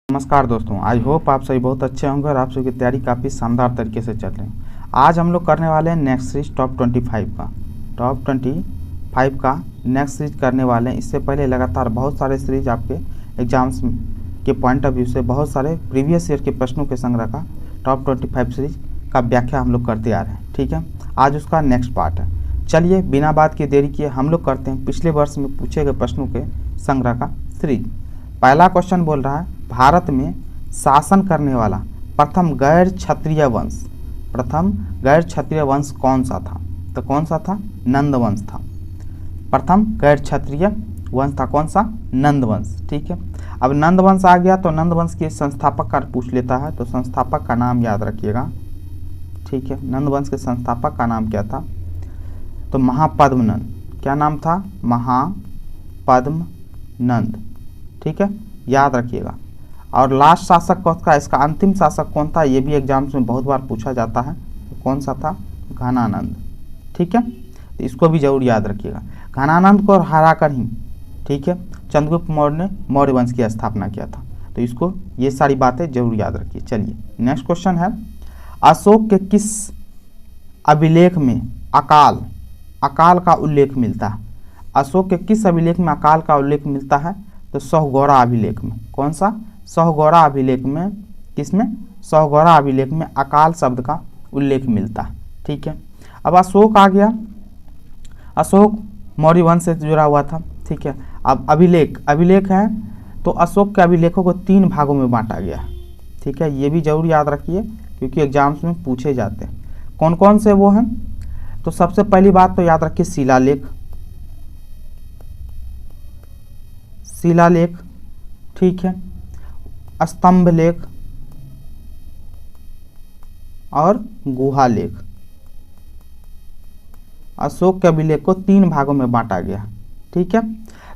नमस्कार दोस्तों, I hope आप सभी बहुत अच्छे होंगे और आप सभी की तैयारी काफ़ी शानदार तरीके से चल रही है। आज हम लोग करने वाले हैं नेक्स्ट सीरीज टॉप 25 का नेक्स्ट सीरीज करने वाले हैं। इससे पहले लगातार बहुत सारे सीरीज आपके एग्जाम्स के पॉइंट ऑफ व्यू से बहुत सारे प्रीवियस ईयर के प्रश्नों के संग्रह का टॉप 25 सीरीज का व्याख्या हम लोग करते आ रहे हैं। ठीक है, आज उसका नेक्स्ट पार्ट है। चलिए बिना बात की देरी किए हम लोग करते हैं पिछले वर्ष में पूछे गए प्रश्नों के संग्रह का सीरीज। पहला क्वेश्चन बोल रहा है, भारत में शासन करने वाला प्रथम गैर क्षत्रिय वंश कौन सा था? तो कौन सा था? नंद वंश था। प्रथम गैर क्षत्रिय वंश था कौन सा? नंद वंश। ठीक है, अब नंद वंश आ गया तो नंद वंश के संस्थापक का पूछ लेता है, तो संस्थापक का नाम याद रखिएगा। ठीक है, नंद वंश के संस्थापक का नाम क्या था? तो महापद्मनंद। क्या नाम था? महापद्मनंद। ठीक है, याद रखिएगा। और लास्ट शासक कौन था? इसका अंतिम शासक कौन था? ये भी एग्जाम्स में बहुत बार पूछा जाता है। कौन सा था? घनानंद। ठीक है, तो इसको भी जरूर याद रखिएगा। घनानंद को हराकर ही, ठीक है, चंद्रगुप्त मौर्य ने मौर्य वंश की स्थापना किया था। तो इसको ये सारी बातें जरूर याद रखिए। चलिए नेक्स्ट क्वेश्चन है, अशोक के किस अभिलेख में अकाल का उल्लेख मिलता है? अशोक के किस अभिलेख में अकाल का उल्लेख मिलता है? तो सौगौरा अभिलेख में। कौन सा? सौगौरा अभिलेख में। किसमें? सौगौरा अभिलेख में अकाल शब्द का उल्लेख मिलता है। ठीक है, अब अशोक आ गया। अशोक मौर्य वंश से जुड़ा हुआ था। ठीक है, अब अभिलेख है तो अशोक के अभिलेखों को 3 भागों में बांटा गया है। ठीक है, ये भी जरूर याद रखिए क्योंकि एग्जाम्स में पूछे जाते हैं। कौन कौन से वो हैं? तो सबसे पहली बात तो याद रखिए शिलालेख। ठीक है, स्तंभ लेख और गुहा लेख। अशोक के अभिलेख को 3 भागों में बांटा गया। ठीक है,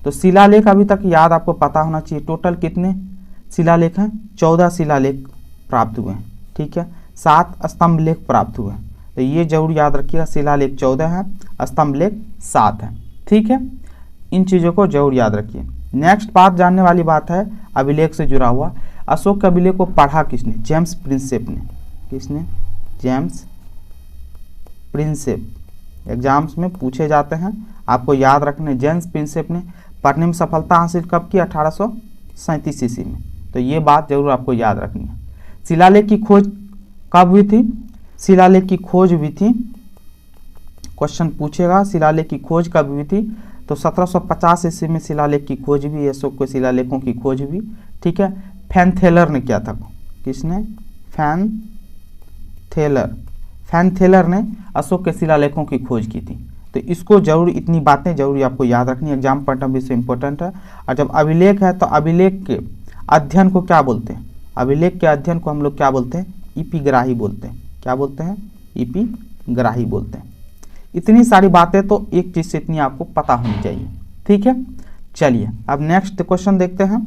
तो शिलालेख अभी तक याद आपको पता होना चाहिए। टोटल कितने शिलालेख हैं? 14 शिलालेख प्राप्त हुए हैं। ठीक है, 7 स्तंभ लेख प्राप्त हुए हैं। तो ये जरूर याद रखिएगा, शिलालेख 14 है, स्तंभ लेख 7 है। ठीक है, इन चीज़ों को जरूर याद रखिए। नेक्स्ट बात जानने वाली बात है अभिलेख से जुड़ा हुआ, अशोक के अभिलेख को पढ़ा किसने? जेम्स प्रिंसेप ने। किसने? James Prinsep. एग्जाम्स में पूछे जाते हैं, आपको याद रखने। जेम्स प्रिंसेप ने पढ़ने में सफलता हासिल कब की? 1837 ईस्वी में। तो ये बात जरूर आपको याद रखनी है। शिलालेख की खोज कब हुई थी? शिलालेख की खोज हुई थी, क्वेश्चन पूछेगा शिलालेख की खोज कब हुई थी? तो 1750 ईस्वी में शिलालेख की खोज हुई। अशोक के शिलालेखों की खोज हुई। ठीक है, फैनथेलर ने किया था। किसने? फैनथेलर ने अशोक के शिलालेखों की खोज की थी। तो इसको जरूर, इतनी बातें जरूर आपको याद रखनी है, एग्जाम पॉइंट ऑफ व्यू से इंपॉर्टेंट है। और जब अभिलेख है तो अभिलेख के अध्ययन को क्या बोलते हैं? अभिलेख के अध्ययन को हम लोग क्या बोलते हैं? इपिग्राही बोलते हैं। क्या बोलते हैं? इपिग्राही बोलते हैं। इतनी सारी बातें तो एक चीज़ से इतनी आपको पता होनी चाहिए। ठीक है, चलिए अब नेक्स्ट क्वेश्चन देखते हैं।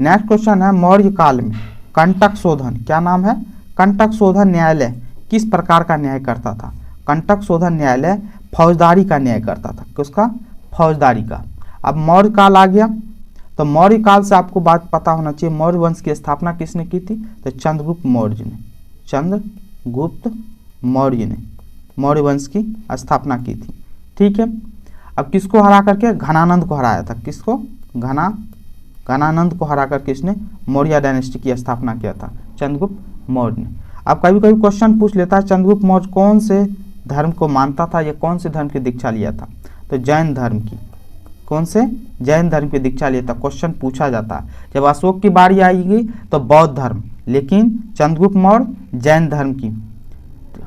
नेक्स्ट क्वेश्चन है, मौर्य काल में कंटक शोधन, क्या नाम है? कंटक शोधन न्यायालय किस प्रकार का न्याय करता था? कंटक शोधन न्यायालय फौजदारी का न्याय करता था। किसका? फौजदारी का। अब मौर्य काल आ गया, तो मौर्य काल से आपको बात पता होना चाहिए, मौर्य वंश की स्थापना किसने की थी? तो चंद्रगुप्त मौर्य ने। चंद्रगुप्त मौर्य ने मौर्य वंश की स्थापना की थी। ठीक है, अब किसको हरा करके? घनानंद को हराया था। किसको? घनानंद को हरा कर किसने मौर्य डायनेस्टी की स्थापना किया था? चंद्रगुप्त मौर्य ने। अब कभी कभी क्वेश्चन पूछ लेता है, चंद्रगुप्त मौर्य कौन से धर्म को मानता था या कौन से धर्म की दीक्षा लिया था? तो जैन धर्म की। कौन से? जैन धर्म की दीक्षा लिया था। क्वेश्चन पूछा जाता है। जब अशोक की बारी आएगी तो बौद्ध धर्म, लेकिन चंद्रगुप्त मौर्य जैन धर्म की।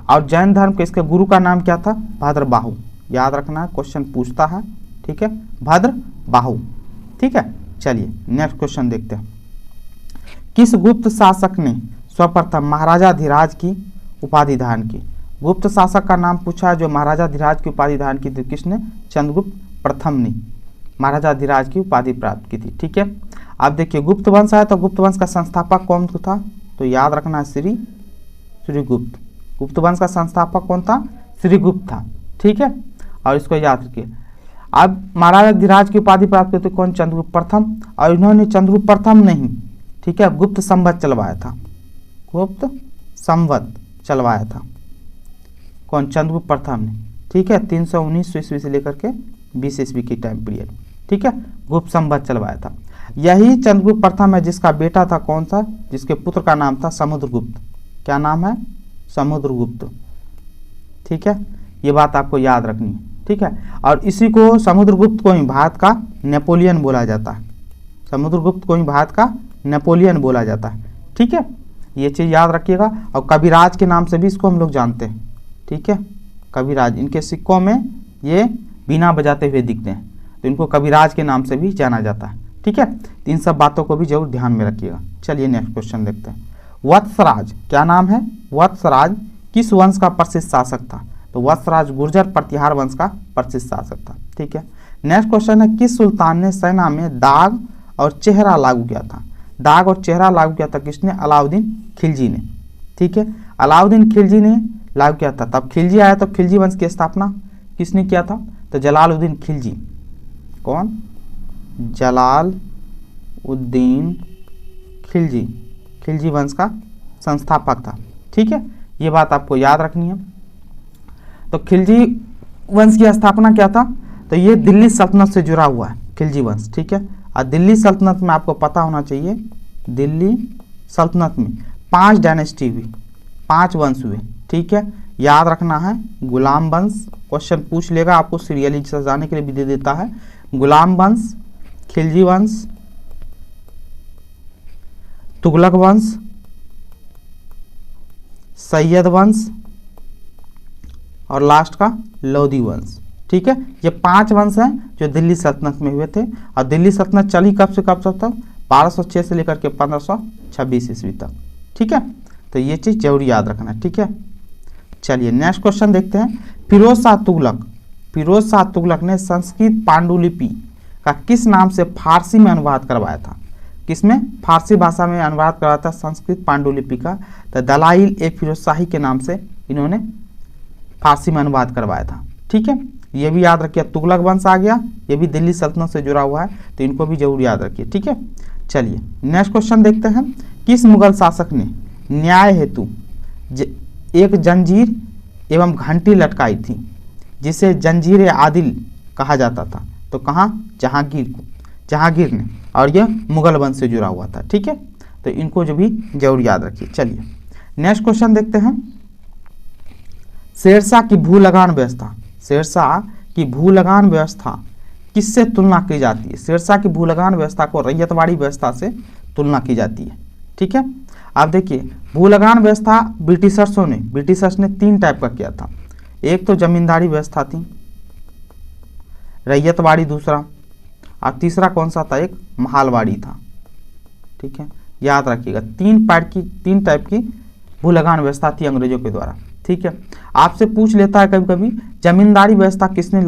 और जैन धर्म के इसके गुरु का नाम क्या था? भद्रबाहु। याद रखना है, क्वेश्चन पूछता है। ठीक है, भद्रबाहु। ठीक है, चलिए नेक्स्ट क्वेश्चन देखते हैं। किस गुप्त शासक ने सर्वप्रथम महाराजाधिराज की उपाधि धारण की? गुप्त शासक का नाम पूछा है जो महाराजाधिराज की उपाधि धारण की थी। किसने? चंद्रगुप्त प्रथम ने महाराजाधिराज की उपाधि प्राप्त की थी। ठीक है, अब देखिए गुप्त वंश है तो गुप्त वंश का संस्थापक कौन था? तो याद रखना है श्रीगुप्त। गुप्त वंश का संस्थापक कौन था? श्रीगुप्त था। ठीक है, और इसको याद रखिए। अब महाराजाधिराज की उपाधि प्राप्त करते कौन? चंद्रगुप्त प्रथम। और इन्होंने चंद्रगुप्त प्रथम नहीं, ठीक है, गुप्त संवत चलवाया था, गुप्त संवत चलवाया था कौन? चंद्रगुप्त प्रथम ने, ठीक है, 319 ईस्वी से लेकर के 20 ईस्वी की टाइम पीरियड, ठीक है, गुप्त संवत चलवाया था। यही चंद्रगुप्त प्रथम है जिसका बेटा था कौन सा? जिसके पुत्र का नाम था समुद्रगुप्त। क्या नाम है? समुद्रगुप्त, ठीक है, ये बात आपको याद रखनी है, ठीक है। और इसी को समुद्रगुप्त को ही भारत का नेपोलियन बोला जाता है, समुद्रगुप्त को ही भारत का नेपोलियन बोला जाता है, ठीक है, ये चीज़ याद रखिएगा। और कविराज के नाम से भी इसको हम लोग जानते हैं, ठीक है, कविराज, इनके सिक्कों में ये बीना बजाते हुए दिखते हैं तो इनको कविराज के नाम से भी जाना जाता है, ठीक है। तो इन सब बातों को भी जरूर ध्यान में रखिएगा। चलिए नेक्स्ट क्वेश्चन देखते हैं। वत्सराज, क्या नाम है? वत्सराज किस वंश का प्रसिद्ध शासक था? तो वत्सराज गुर्जर प्रतिहार वंश का प्रसिद्ध शासक था, ठीक है। नेक्स्ट क्वेश्चन है, किस सुल्तान ने सेना में दाग और चेहरा लागू किया था? दाग और चेहरा लागू किया था किसने? अलाउद्दीन खिलजी ने, ठीक है, अलाउद्दीन खिलजी ने लागू किया था। तब खिलजी आया तो खिलजी वंश की स्थापना किसने किया था? तो जलालुद्दीन खिलजी। कौन? जलालुद्दीन खिलजी, खिलजी वंश का संस्थापक था, ठीक है, ये बात आपको याद रखनी है। तो खिलजी वंश की स्थापना क्या था? तो ये दिल्ली सल्तनत से जुड़ा हुआ है खिलजी वंश, ठीक है। और दिल्ली सल्तनत में आपको पता होना चाहिए, दिल्ली सल्तनत में 5 डायनेस्टी हुई, 5 वंश हुए, ठीक है, याद रखना है। गुलाम वंश, क्वेश्चन पूछ लेगा आपको, सीरियली सजाने के लिए भी दे देता है। गुलाम वंश, खिलजी वंश, तुगलक वंश, सैयद वंश और लास्ट का लोधी वंश, ठीक है। ये 5 वंश हैं जो दिल्ली सल्तनत में हुए थे। और दिल्ली सल्तनत चली कब से कब तक? 1206 से लेकर के 1526 ईस्वी तक, ठीक है। तो ये चीज़ जरूर याद रखना, ठीक है। चलिए नेक्स्ट क्वेश्चन देखते हैं। फिरोज शाह तुगलक, फिरोज शाह तुगलक ने संस्कृत पांडुलिपि का किस नाम से फारसी में अनुवाद करवाया था? किसमें? फारसी भाषा में अनुवाद करवाया था संस्कृत पांडुलिपि का। तो दलाइल ए फिरोज शाही के नाम से इन्होंने फारसी में अनुवाद करवाया था, ठीक है, ये भी याद रखिए। तुगलक वंश आ गया, ये भी दिल्ली सल्तनत से जुड़ा हुआ है, तो इनको भी जरूर याद रखिए, ठीक है। चलिए नेक्स्ट क्वेश्चन देखते हैं। किस मुगल शासक ने न्याय हेतु एक जंजीर एवं घंटी लटकाई थी जिसे जंजीर आदिल कहा जाता था? तो कहाँ? जहांगीर को, जहांगीर ने, और यह मुगल वंश से जुड़ा हुआ था, ठीक है। तो इनको जो भी जरूर याद रखिए। चलिए नेक्स्ट क्वेश्चन देखते हैं। शेरशाह की भू लगान व्यवस्था, शेरशाह की भू लगान व्यवस्था किससे तुलना की जाती है? शेरशाह की भू लगान व्यवस्था को रैयतवाड़ी व्यवस्था से तुलना की जाती है, ठीक है। आप देखिए, भू लगान व्यवस्था ब्रिटिशर्स ने 3 टाइप का किया था। एक तो जमींदारी व्यवस्था थी, रैयतवाड़ी दूसरा, और तीसरा कौन सा था? एक महालवाड़ी था, ठीक है, याद रखिएगा। 3 टाइप की भू लगान व्यवस्था थी अंग्रेजों के द्वारा, ठीक है। आपसे पूछ लेता है कभी कभी, जमींदारी व्यवस्था किसने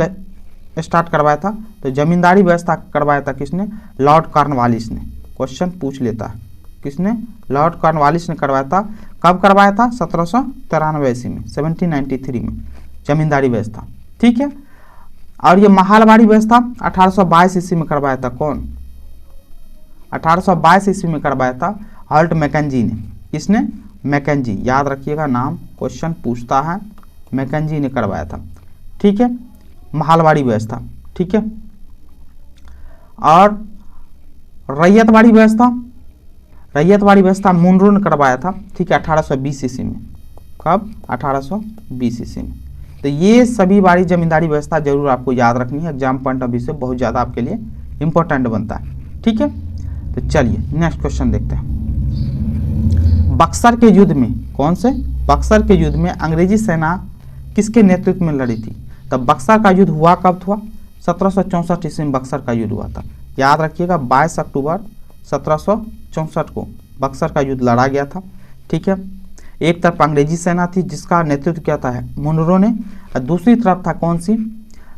स्टार्ट करवाया था? तो जमींदारी व्यवस्था करवाया था किसने? लॉर्ड कॉर्नवालिस ने। क्वेश्चन पूछ लेता है, किसने? लॉर्ड कॉर्नवालिस ने करवाया था। कब करवाया था? 1793 ईस्वी में, 1793 में जमींदारी व्यवस्था, ठीक है। और ये महालवाड़ी व्यवस्था 1822 ईस्वी में करवाया था। कौन? 1822 ईस्वी में करवाया था हॉल्ट मैकेंजी ने। किसने? मैकेंजी, याद रखिएगा नाम, क्वेश्चन पूछता है, मैकेंजी ने करवाया था, ठीक है, महालवाड़ी व्यवस्था, ठीक है। और रैयतवाड़ी व्यवस्था मुनरो ने करवाया था, ठीक है, 1820 ईस्वी में। कब? 1820 ईस्वी में। तो ये सभी बारी जमींदारी व्यवस्था जरूर आपको याद रखनी है, एग्जाम पॉइंट ऑफ व्यू से बहुत ज़्यादा आपके लिए इंपॉर्टेंट बनता है, ठीक है। तो चलिए नेक्स्ट क्वेश्चन देखते हैं। बक्सर के युद्ध में, कौन से? बक्सर के युद्ध में अंग्रेजी सेना किसके नेतृत्व में लड़ी थी? तब बक्सर का युद्ध हुआ कब हुआ? 1764 ईस्वी में बक्सर का युद्ध हुआ था, याद रखिएगा। 22 अक्टूबर 1764 को बक्सर का युद्ध लड़ा गया था, ठीक है। एक तरफ अंग्रेजी सेना थी जिसका नेतृत्व किया था मुनरो ने, और दूसरी तरफ था कौन सी?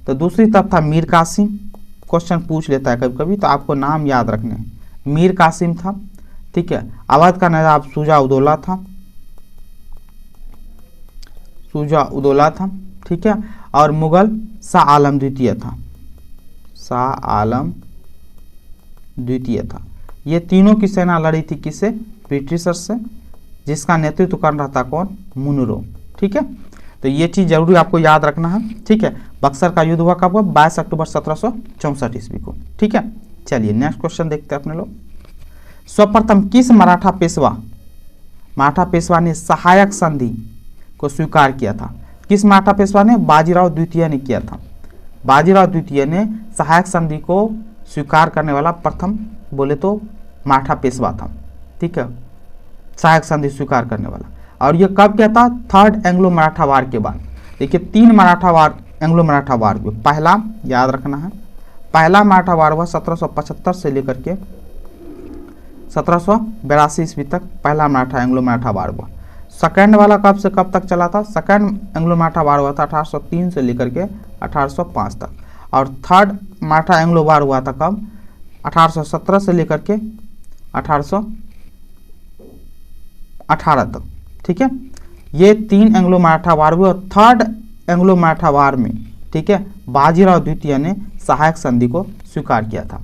तो दूसरी तरफ था मीर कासिम। क्वेश्चन पूछ लेता है कभी कभी, तो आपको नाम याद रखने हैं। मीर कासिम था, ठीक है। अवध का नवाब शुजा-उद-दौला था, ठीक है। और मुगल शाह आलम द्वितीय था, ये तीनों की सेना लड़ी थी किससे? ब्रिटिशर्स से, जिसका नेतृत्व कर रहा था कौन? मुनरो। ठीक है, तो ये चीज़ जरूरी आपको याद रखना है। ठीक है, बक्सर का युद्ध हुआ कब हुआ? 22 अक्टूबर 1764 ईस्वी को। ठीक है, चलिए नेक्स्ट क्वेश्चन देखते हैं अपने लोग। सर्वप्रथम किस मराठा पेशवा ने सहायक संधि को स्वीकार किया था? किस मराठा पेशवा ने? बाजीराव द्वितीय ने किया था। बाजीराव द्वितीय ने सहायक संधि को स्वीकार करने वाला प्रथम बोले तो मराठा पेशवा था। ठीक है, सहायक संधि स्वीकार करने वाला। और ये कब किया था? थर्ड एंग्लो मराठा वार के बाद। देखिए 3 एंग्लो मराठा वार हुए। पहला याद रखना है, पहला मराठा वार हुआ 1775 से लेकर के 1782 ईस्वी तक पहला एंग्लो मराठा वार हुआ। सेकेंड वाला कब से कब तक चला था? सेकेंड एंग्लो मराठा वार हुआ था 1803 से लेकर के 1805 तक। और थर्ड मराठा एंग्लो वार हुआ था कब? 1817 से लेकर के 1818 तक। ठीक है, ये 3 एंग्लो मराठा वार हुए। और थर्ड एंग्लो मराठा वार में, ठीक है, बाजीराव द्वितीय ने सहायक संधि को स्वीकार किया था।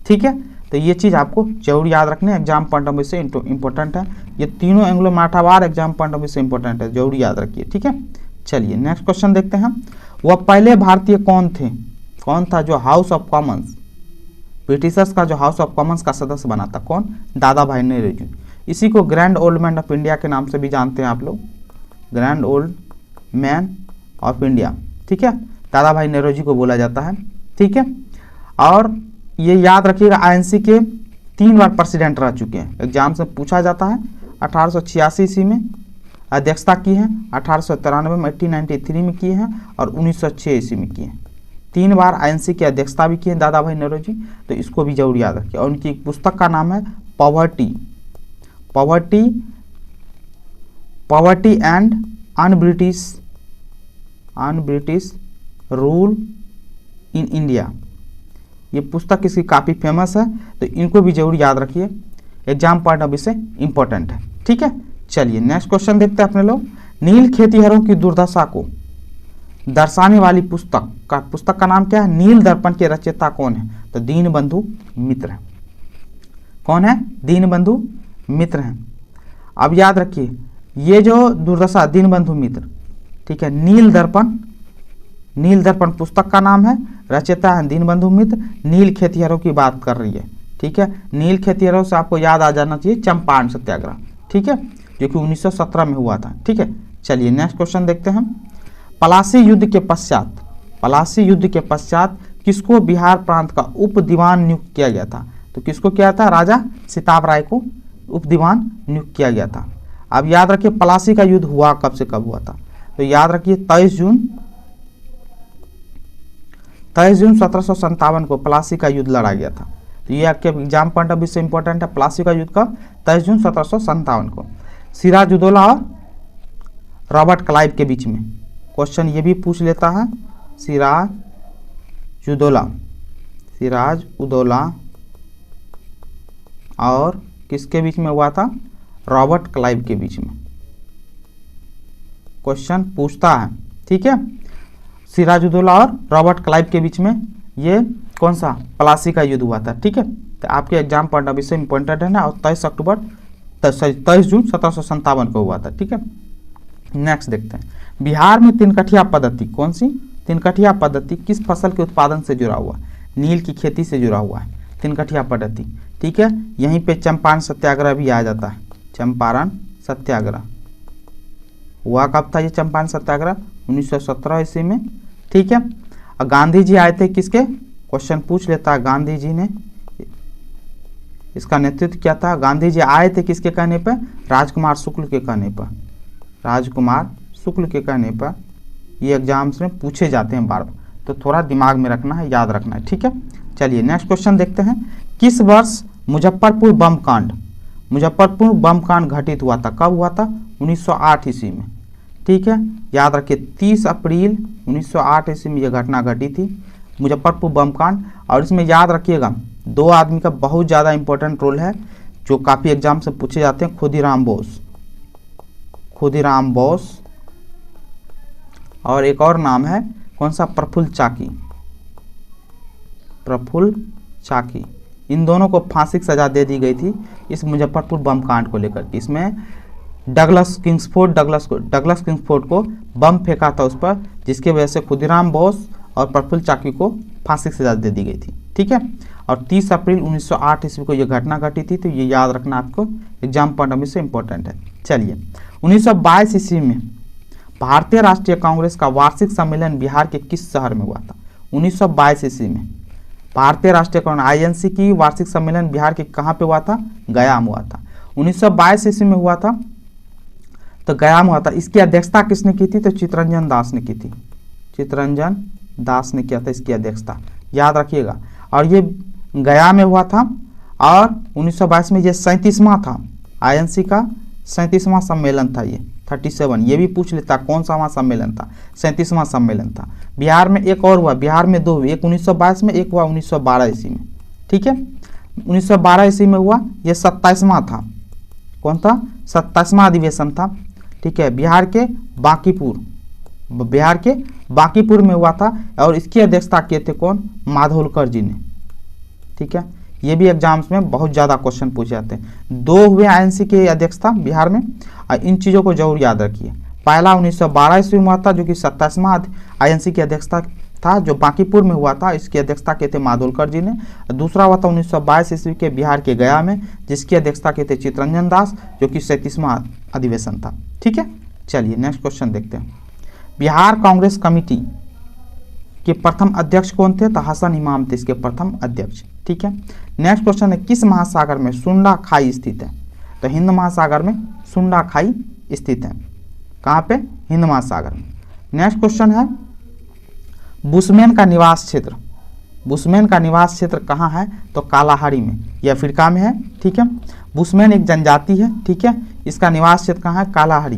ठीक है, तो ये चीज़ आपको जरूर याद रखना है, एग्जाम पॉइंट ऑफ व्यू से इंपॉर्टेंट है। ये तीनों Anglo Maratha war exam point of view से इंपॉर्टेंट है, जरूर याद रखिए। ठीक है, चलिए नेक्स्ट क्वेश्चन देखते हैं। वह पहले भारतीय कौन थे? कौन था जो हाउस ऑफ कॉमन्स, ब्रिटिशर्स का जो हाउस ऑफ कॉमन्स का सदस्य बना था? कौन? दादा भाई नौरोजी। इसी को grand old man of India के नाम से भी जानते हैं आप लोग, grand old man of India. ठीक है, दादा भाई नौरोजी को बोला जाता है। ठीक है, और ये याद रखिएगा आईएनसी के 3 बार प्रेसिडेंट रह चुके हैं, एग्जाम से पूछा जाता है। 1886 ईस्वी में अध्यक्षता की है, 1893 में 1893 में किए हैं और 1906 ईस्वी में किए हैं। 3 बार आईएनसी की अध्यक्षता भी की है दादा भाई नौरोजी, तो इसको भी जरूर याद रखिए। और उनकी एक पुस्तक का नाम है poverty and un-British rule in India. ये पुस्तक इसकी काफ़ी फेमस है, तो इनको भी जरूर याद रखिए, एग्जाम पॉइंट ऑफ व्यू से इंपॉर्टेंट है। ठीक है, चलिए नेक्स्ट क्वेश्चन देखते हैं अपने लोग। नील खेतिहरों की दुर्दशा को दर्शाने वाली पुस्तक का नाम क्या है? नील दर्पण के रचयिता कौन है? तो दीनबंधु मित्र है। कौन है? दीनबंधु मित्र हैं। अब याद रखिए ये जो दुर्दशा दीनबंधु मित्र, ठीक है, नील दर्पण पुस्तक का नाम है, रचयिता है दीनबंधु मित्र। नील खेतिहरों की बात कर रही है। ठीक है, नील खेतिहरों से आपको याद आ जाना चाहिए चंपारण सत्याग्रह। ठीक है, जो कि 1917 में हुआ था। ठीक है, चलिए नेक्स्ट क्वेश्चन देखते हैं। पलासी युद्ध के पश्चात किसको बिहार प्रांत का उप दीवान नियुक्त किया गया था? तो किसको किया था? राजा सिताब राय को उप दीवान नियुक्त किया गया था। अब याद रखिए पलासी का युद्ध हुआ कब से कब हुआ था? तो याद रखिए 23 जून 1757 को पलासी का युद्ध लड़ा गया था। तो ये आपके एग्जाम पॉइंट ऑफ व्यू से इंपॉर्टेंट है। पलासी का युद्ध कब? 23 जून 1757 को। सिराजुद्दौला और रॉबर्ट क्लाइव के बीच में, क्वेश्चन ये भी पूछ लेता है। सिराजुद्दौला और किसके बीच में हुआ था? रॉबर्ट क्लाइव के बीच में क्वेश्चन पूछता है। ठीक है, सिराजुद्दौला और रॉबर्ट क्लाइव के बीच में ये कौन सा? पलासी का युद्ध हुआ था। ठीक है, तो आपके एग्जाम पॉइंट ऑफ व्यू से इंपॉर्टेंट है ना। और 23 जून 1757 को हुआ था। ठीक है, नेक्स्ट देखते हैं। बिहार में तिनकठिया पद्धति, कौन सी? तिनकठिया पद्धति किस फसल के उत्पादन से जुड़ा हुआ? नील की खेती से जुड़ा हुआ है तिनकठिया पद्धति। ठीक है, यहीं पे चंपारण सत्याग्रह भी आ जाता है। चंपारण सत्याग्रह हुआ कब था? ये चंपारण सत्याग्रह 1917 ईस्वी में। ठीक है, और गांधी जी आए थे किसके? क्वेश्चन पूछ लेता है। गांधी जी ने इसका नेतृत्व किया था। गांधी जी आए थे किसके कहने पर? राजकुमार शुक्ल के कहने पर। राजकुमार शुक्ल के कहने पर ये एग्जाम्स में पूछे जाते हैं बार बार, तो थोड़ा दिमाग में रखना है, याद रखना है। ठीक है, चलिए नेक्स्ट क्वेश्चन देखते हैं। किस वर्ष मुजफ्फरपुर बम कांड घटित हुआ था? कब हुआ था? 1908 ईस्वी में। ठीक है, याद रखिए 30 अप्रैल 1908 ईस्वी में यह घटना घटी थी, मुजफ्फरपुर बम कांड। और इसमें याद रखिएगा 2 आदमी का बहुत ज़्यादा इंपॉर्टेंट रोल है, जो काफ़ी एग्जाम से पूछे जाते हैं। खुदीराम बोस और एक और नाम है कौन सा? प्रफुल्ल चाकी। इन दोनों को फांसी की सजा दे दी गई थी इस मुजफ्फरपुर बम कांड को लेकर के। इसमें डगलस किंग्सफोर्ड को बम फेंका था उस पर, जिसकी वजह से खुदीराम बोस और प्रफुल्ल चाकी को फांसी की सजा दे दी गई थी। ठीक है, और 30 अप्रैल 1908 ईस्वी को यह घटना घटी थी, तो ये याद रखना आपको एग्जाम पॉइंट ऑफ व्यू से इंपॉर्टेंट है। चलिए, 1922 ईस्वी में भारतीय राष्ट्रीय कांग्रेस का वार्षिक सम्मेलन बिहार के किस शहर में हुआ था? 1922 ईस्वी में भारतीय राष्ट्रीय कांग्रेस आईएनसी की वार्षिक सम्मेलन बिहार के कहाँ पे हुआ था? गया में हुआ था। 1922 ईस्वी में हुआ था तो गया में हुआ था। इसकी अध्यक्षता किसने की थी? तो चित्तरंजन दास ने की थी। चित्तरंजन दास ने किया था इसकी अध्यक्षता, याद रखिएगा। और ये गया में हुआ था और 1922 में ये 37वां था, आईएनसी का 37वां सम्मेलन था ये, 37। ये भी पूछ लेता कौन सा वहाँ सम्मेलन था? 37वां सम्मेलन था। बिहार में एक और हुआ, बिहार में 2 हुए, एक 1922 में, एक हुआ 1912 ईस्वी में। ठीक है, 1912 ईस्वी में हुआ, ये 27वां था। कौन था? 27वां अधिवेशन था। ठीक है, बिहार के बांकीपुर में हुआ था और इसकी अध्यक्षता किए थे कौन? माधोलकर जी ने। ठीक है, ये भी एग्जाम्स में बहुत ज़्यादा क्वेश्चन पूछे जाते हैं। 2 हुए आईएनसी की अध्यक्षता बिहार में, और इन चीज़ों को जरूर याद रखिए। पहला 1912 ईस्वी में हुआ था जो कि 27वां आईएनसी की अध्यक्षता था, जो बांकीपुर में हुआ था, इसकी अध्यक्षता किए थे माधोलकर जी ने। दूसरा हुआ था 1922 ईस्वी के बिहार के गया में, जिसकी अध्यक्षता किए थे चित्तरंजन दास, जो कि 37वां अधिवेशन था। ठीक है, चलिए नेक्स्ट क्वेश्चन देखते हैं। बिहार कांग्रेस कमेटी के प्रथम अध्यक्ष कौन थे? तो हसन इमाम थे इसके प्रथम अध्यक्ष। ठीक है, नेक्स्ट क्वेश्चन है, किस महासागर में सुंडा खाई स्थित है? तो हिंद महासागर में सुंडा खाई स्थित है। कहाँ पे? हिंद महासागर में। नेक्स्ट क्वेश्चन है, बुशमैन का निवास क्षेत्र, बुशमैन का निवास क्षेत्र कहाँ है? तो कालाहारी में, यह अफ्रीका में है। ठीक है, बुशमैन एक जनजाति है। ठीक है, इसका निवास क्षेत्र कहाँ है? कालाहारी,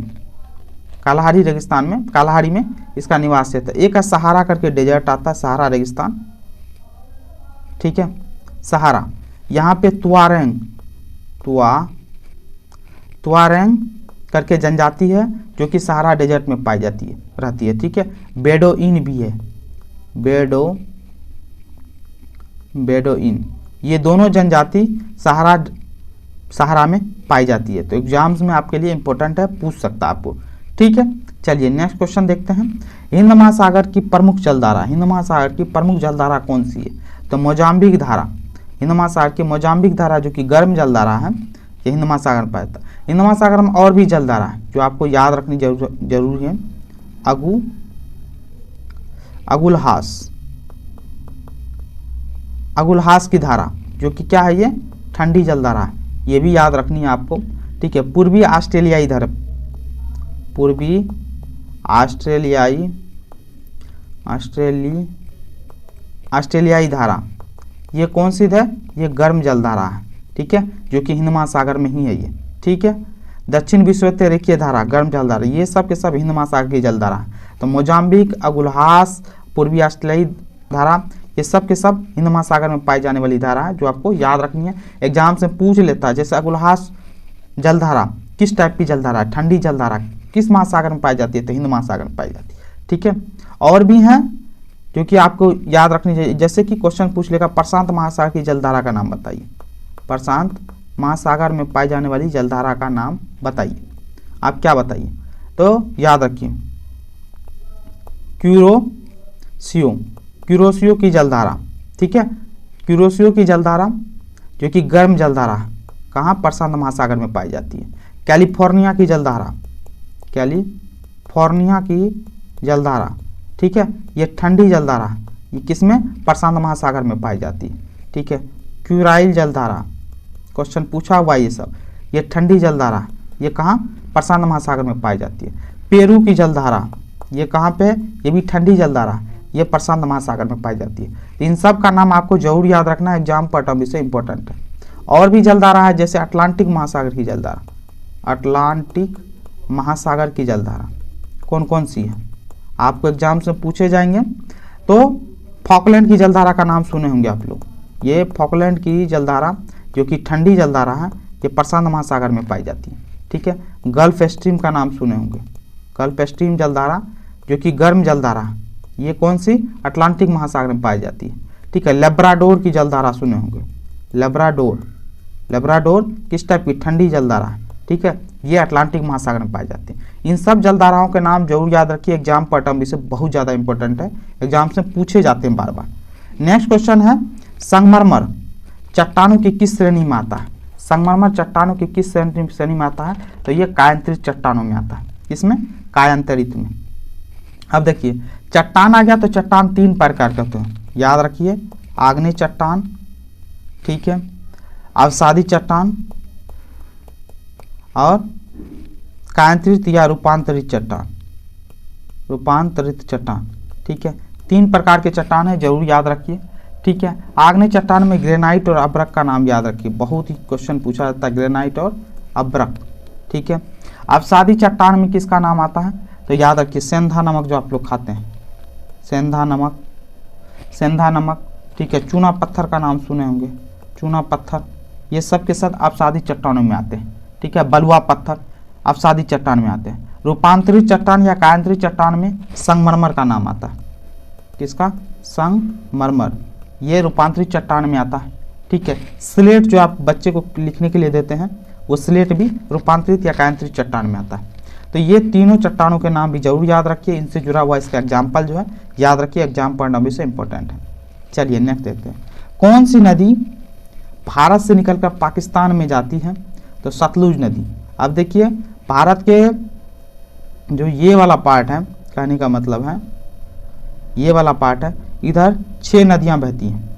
कालाहारी रेगिस्तान में, कालाहारी में इसका निवास क्षेत्र। एक है सहारा करके डेजर्ट आता है, सहारा रेगिस्तान। ठीक है, सहारा। यहाँ पे तुआरेंग करके जनजाति है जो कि सहारा डेजर्ट में पाई जाती है, रहती है। ठीक है, बेडोइन भी है, बेडोइन, ये दोनों जनजाति सहारा में पाई जाती है। तो एग्जाम्स में आपके लिए इंपॉर्टेंट है, पूछ सकता है आपको। ठीक है, चलिए नेक्स्ट क्वेश्चन देखते हैं। हिंद महासागर की प्रमुख जलधारा, हिंद महासागर की प्रमुख जलधारा कौन सी है? तो मोजाम्बिक धारा। हिंद महासागर की मोजाम्बिक धारा जो कि गर्म जलधारा है, ये हिंद महासागर में पाया जाता है। हिंद महासागर में और भी जलधारा है जो आपको याद रखनी जरूरी है। अगुलहास की धारा जो कि क्या है? ये ठंडी जलधारा है, ये भी याद रखनी है आपको। ठीक है, पूर्वी ऑस्ट्रेलियाई धारा, पूर्वी ऑस्ट्रेलियाई धारा, ये कौन सी है? ये गर्म जलधारा है। ठीक है, जो कि हिंद महासागर में ही है ये। ठीक है, दक्षिण विश्वविद्यालय रेखीय धारा, गर्म जलधारा, ये सब के सब हिंद महासागर की जलधारा है। तो मोजाम्बिक, अगुलहास, पूर्वी ऑस्ट्रेलियाई धारा, ये सब के सब हिंद महासागर में पाई जाने वाली धारा है जो आपको याद रखनी है। एग्जाम से पूछ लेता है, जैसे अगुलहास जलधारा किस टाइप की जलधारा है? ठंडी जलधारा किस महासागर में पाई जाती है? तो हिंद महासागर में पाई जाती है। ठीक है, और भी हैं जो कि आपको याद रखनी चाहिए, जैसे कि क्वेश्चन पूछ लेगा प्रशांत महासागर की जलधारा का नाम बताइए, प्रशांत महासागर में पाई जाने वाली जलधारा का नाम बताइए। आप क्या बताइए? तो याद रखिए क्यूरोसियो की जलधारा। ठीक है, क्यूरोसियो की जलधारा जो कि गर्म जलधारा है, कहाँ? प्रशांत महासागर में पाई जाती है। कैलिफोर्निया की जलधारा, कैलिफोर्निया की जलधारा, ठीक है, ये ठंडी जलधारा है, ये किसमें? प्रशांत महासागर में पाई जाती है। ठीक है, क्यूराइल जलधारा, क्वेश्चन पूछा हुआ ये सब, ये ठंडी जलधारा, ये कहाँ? प्रशांत महासागर में पाई जाती है। पेरू की जलधारा, ये कहाँ पे? ये भी ठंडी जलधारा, ये प्रशांत महासागर में पाई जाती है। इन सब का नाम आपको जरूर याद रखना, एग्जाम पॉइंट ऑफ व्यू से इंपॉर्टेंट है। और भी जलधारा है, जैसे अटलांटिक महासागर की जलधारा, अटलांटिक महासागर की जलधारा कौन कौन सी है? आपको एग्जाम से पूछे जाएंगे। तो फॉकलैंड की जलधारा का नाम सुने होंगे आप लोग, ये फॉकलैंड की जलधारा जो कि ठंडी जलधारा है, ये प्रशांत महासागर में पाई जाती है। ठीक है, गल्फ स्ट्रीम का नाम सुने होंगे, गल्फ स्ट्रीम जलधारा जो कि गर्म जलधारा है, ये कौन सी? अटलांटिक महासागर में पाई जाती है। ठीक है, लेब्राडोर की जलधारा सुने होंगे, लेब्राडोर, लेब्राडोर किस टाइप की? ठंडी जलधारा है, ठीक है, ये अटलांटिक महासागर में पाए जाते हैं। इन सब जलधाराओं के नाम जरूर याद रखिए, एग्जाम पर टर्म विषय बहुत ज़्यादा इंपॉर्टेंट है, एग्जाम से पूछे जाते हैं बार बार। नेक्स्ट क्वेश्चन है, संगमरमर चट्टानों की किस श्रेणी में आता है? संगमरमर चट्टानों की किस श्रेणी में आता है? तो ये कायांतरित चट्टानों में आता है। इसमें कायांतरित में। अब देखिए चट्टान आ गया तो चट्टान 3 प्रकार के होते हैं, याद रखिए, आग्नेय चट्टान, ठीक है, अवसादी चट्टान और कायांतरित या रूपांतरित चट्टान, रूपांतरित चट्टान, ठीक है, 3 प्रकार के चट्टान है, जरूर याद रखिए, ठीक है। आग्नेय चट्टान में ग्रेनाइट और अब्रक का नाम याद रखिए, बहुत ही क्वेश्चन पूछा जाता है, ग्रेनाइट और अब्रक, ठीक है। अवसादी चट्टान में किसका नाम आता है? तो याद रखिए सेंधा नमक, जो आप लोग खाते हैं, सेंधा नमक, सेंधा नमक, ठीक है। चूना पत्थर का नाम सुने होंगे, चूना पत्थर, ये सब के सब अवसादी चट्टानों में आते हैं, ठीक है। बलुआ पत्थर अवसादी चट्टान में आते हैं। रूपांतरित चट्टान या कायांतरित चट्टान में संगमरमर का नाम आता है, किसका? संगमरमर, ये रूपांतरित चट्टान में आता है, ठीक है। स्लेट जो आप बच्चे को लिखने के लिए देते हैं, वो स्लेट भी रूपांतरित या कायांतरित चट्टान में आता है। तो ये तीनों चट्टानों के नाम भी जरूर याद रखिए, इनसे जुड़ा हुआ इसका एग्जाम्पल जो है याद रखिए, एग्जाम पढ़ना भी से इंपॉर्टेंट है। चलिए नेक्स्ट देखते हैं, कौन सी नदी भारत से निकलकर पाकिस्तान में जाती है? तो सतलुज नदी। अब देखिए भारत के जो ये वाला पार्ट है, कहने का मतलब है ये वाला पार्ट है, इधर 6 नदियां बहती हैं,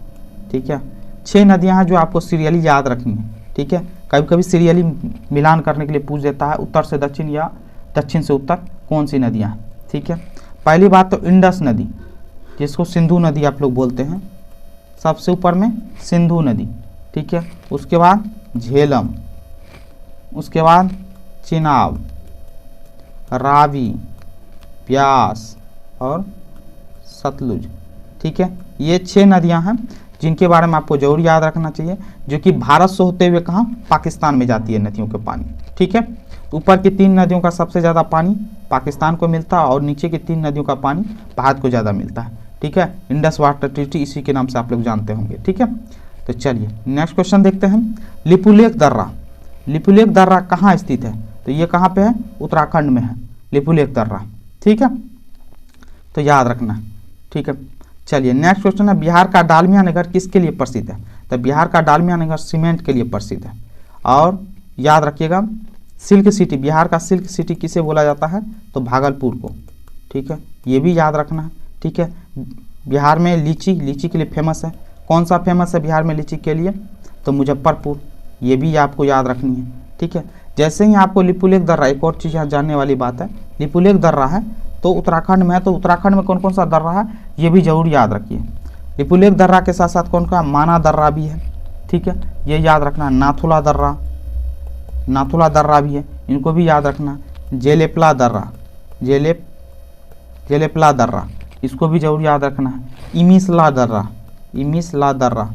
ठीक है, 6 नदियां हैं जो आपको सीरियली याद रखनी है, ठीक है। कभी कभी सीरियली मिलान करने के लिए पूछ देता है, उत्तर से दक्षिण या दक्षिण से उत्तर कौन सी नदियां हैं, ठीक है। पहली बात तो इंडस नदी, जिसको सिंधु नदी आप लोग बोलते हैं, सबसे ऊपर में सिंधु नदी, ठीक है। उसके बाद झेलम, उसके बाद चिनाब, रावी, ब्यास और सतलुज, ठीक है। ये 6 नदियां हैं जिनके बारे में आपको जरूर याद रखना चाहिए, जो कि भारत से होते हुए कहाँ? पाकिस्तान में जाती है नदियों के पानी, ठीक है। ऊपर की 3 नदियों का सबसे ज़्यादा पानी पाकिस्तान को मिलता है और नीचे की 3 नदियों का पानी भारत को ज़्यादा मिलता है, ठीक है। इंडस वाटर ट्रीटी इसी के नाम से आप लोग जानते होंगे, ठीक है। तो चलिए नेक्स्ट क्वेश्चन देखते हैं, लिपुलेख दर्रा, लिपुलेख दर्रा कहाँ स्थित है? तो ये कहाँ पे है? उत्तराखंड में है लिपुलेख दर्रा, ठीक है, तो याद रखना, ठीक है। चलिए नेक्स्ट क्वेश्चन है, बिहार का डालमिया नगर किसके लिए प्रसिद्ध है? तो बिहार का डालमिया नगर सीमेंट के लिए प्रसिद्ध है। और याद रखिएगा सिल्क सिटी, बिहार का सिल्क सिटी किसे बोला जाता है? तो भागलपुर को, ठीक है, ये भी याद रखना है, ठीक है। बिहार में लीची, लीची के लिए फेमस है, कौन सा फेमस है बिहार में लीची के लिए? तो मुजफ्फरपुर, ये भी आपको याद रखनी है, ठीक है। जैसे ही आपको लिपुलेख दर्रा, एक और चीज़ यहाँ जानने वाली बात है, लिपुलेख दर्रा है तो उत्तराखंड में है, तो उत्तराखंड में कौन कौन सा दर्रा है ये भी जरूर याद रखिए। लिपुलेख दर्रा के साथ साथ कौन का? माना दर्रा भी है, ठीक है, ये याद रखना। नाथुला दर्रा, नाथुला दर्रा भी है, इनको भी याद रखना। जेलेपला दर्रा, जेलेपला दर्रा, इसको भी जरूर याद रखना है। इमिसला दर्रा, इमिसला दर्रा,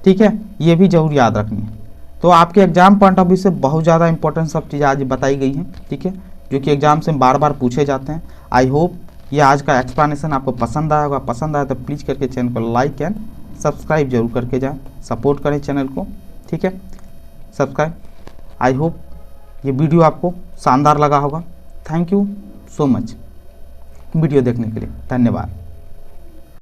ठीक है, ये भी जरूर याद रखनी है। तो आपके एग्जाम पॉइंट ऑफ व्यू से बहुत ज़्यादा इंपॉर्टेंट सब चीज़ें आज बताई गई हैं, ठीक है, जो कि एग्जाम से बार बार पूछे जाते हैं। आई होप ये आज का एक्सप्लेनेशन आपको पसंद आया होगा, पसंद आया तो प्लीज़ करके चैनल को लाइक एंड सब्सक्राइब जरूर करके जाएं, सपोर्ट करें चैनल को, ठीक है, सब्सक्राइब। आई होप ये वीडियो आपको शानदार लगा होगा। Thank you so much video देखने के लिए, धन्यवाद।